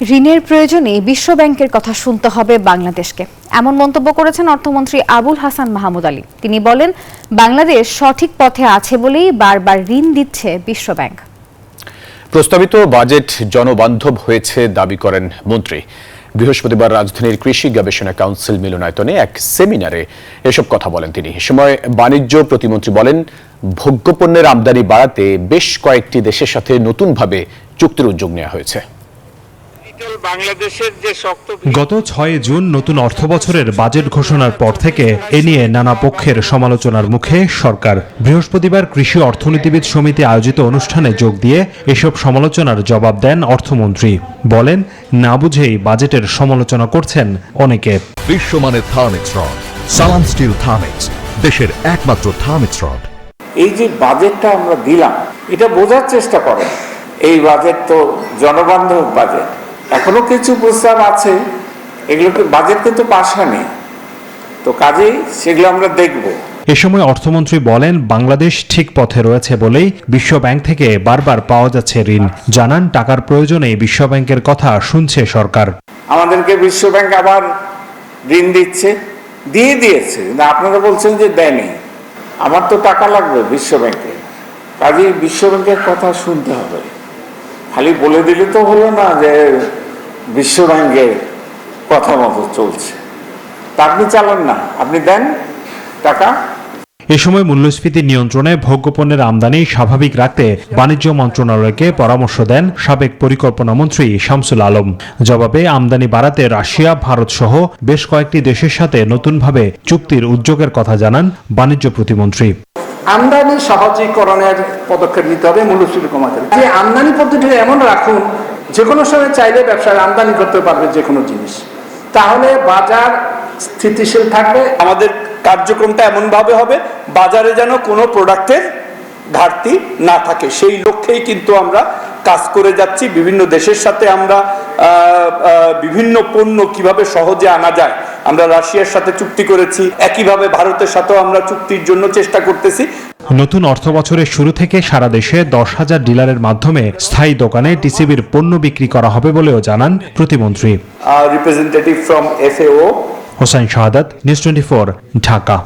ঋণের প্রয়োজনে বিশ্বব্যাংকের কথা শুনতে হবে বাংলাদেশকে, এমন মন্তব্য করেছেন অর্থমন্ত্রী আবুল হাসান মাহমুদ আলী। তিনি বলেন, বাংলাদেশ সঠিক পথে আছে বলেই বারবার ঋণ দিচ্ছে বিশ্বব্যাংক। প্রস্তাবিত বাজেট জনবান্ধব হয়েছে দাবি করেন মন্ত্রী। বৃহস্পতিবার রাজধানীর কৃষি গবেষণা কাউন্সিল মিলনায়তনে এক সেমিনারে এসব কথা বলেন তিনি। এ সময় বাণিজ্য প্রতিমন্ত্রী বলেন, ভোগ্যপণ্যের আমদানি বাড়াতে বেশ কয়েকটি দেশের সাথে নতুনভাবে চুক্তির উদ্যোগ নেওয়া হয়েছে। গত ৬ জুন নতুন অর্থবছরের বাজেট ঘোষণার পর থেকে এ নিয়ে নানা পক্ষের সমালোচনার মুখে সরকার। বৃহস্পতিবার কৃষি অর্থনীতিবিদ সমিতি আয়োজিত অনুষ্ঠানে যোগ দিয়ে এসব সমালোচনার জবাব দেন অর্থমন্ত্রী। বলেন, না বুঝেই বাজেটের সমালোচনা করছেন অনেকে। বিশ্বমানের থার্মিক্স রড, সালাম স্টিল থার্মিক্স, দেশের একমাত্র থার্মিক্স রড। এই যে বাজেটটা আমরা দিলাম, এটা বোঝার চেষ্টা করেন, এই বাজেট তো জনবান্ধব বাজেট। এখনো কিছু প্রস্তাব আছে, এগুলোকে বাজেট কিন্তু পাস হয়নি, তো কাজেই সেগুলো আমরা দেখব। এ সময় অর্থমন্ত্রী বলেন, বাংলাদেশ ঠিক পথে রয়েছে বলেই বিশ্বব্যাংক থেকে বারবার পাওয়া যাচ্ছে ঋণ। জানান, টাকার প্রয়োজনে বিশ্বব্যাংকের কথা শুনছে সরকার। আমাদেরকে বিশ্বব্যাংক আবার ঋণ দিচ্ছে, দিয়েছে, না আপনারা বলছেন যে দেয়নি। আমার তো টাকা লাগবে বিশ্বব্যাংকে, কাজেই বিশ্বব্যাংকের কথা শুনতে হবে। খালি বলে দিলে তো হলো না যে বিশ্বব্যাংকের কথা মতো চলছে, তা আপনি চালান না, আপনি দেন টাকা। এ সময় মূল্যস্ফীতি নিয়ন্ত্রণে ভোগ্যপণ্যের আমদানি স্বাভাবিক রাখতে বাণিজ্য মন্ত্রণালয়কে পরামর্শ দেন সাবেক পরিকল্পনা মন্ত্রী শামসুল আলম। জবাবে আমদানি বাড়াতে রাশিয়া, ভারত সহ বেশ কয়েকটি দেশের সাথে নতুনভাবে চুক্তির উদ্যোগের কথা জানান বাণিজ্য প্রতিমন্ত্রী। আমদানি সহজীকরণের পদক্ষেপ নিতে হবে, মূল্যস্ফীতি কমাতে। যে আমদানি পদ্ধতিটা এমন রাখুন, যে কোনো সময় চাইলে ব্যবসায় আমদানি করতে পারবে যে কোনো জিনিস, তাহলে বাজার স্থিতিশীল থাকবে। আমাদের কার্যক্রমটা এমনভাবে হবে, বাজারে যেন কোনো প্রোডাক্টের ঘাটতি না থাকে, সেই লক্ষ্যেই কিন্তু আমরা কাজ করে যাচ্ছি। বিভিন্ন দেশের সাথে আমরা বিভিন্ন পণ্য কিভাবে সহজে আনা যায়, আমরা রাশিয়ার সাথে চুক্তি করেছি, একইভাবে ভারতের সাথেও আমরা চুক্তির জন্য চেষ্টা করতেছি। নতুন অর্থবছরের শুরু থেকে সারা দেশে 10,000 ডিলারের মাধ্যমে স্থায়ী দোকানে টিসিবির পণ্য বিক্রি করা হবে বলেও জানান প্রতিমন্ত্রী। Representative from FAO Hossain Shahadat, news 24, Dhaka.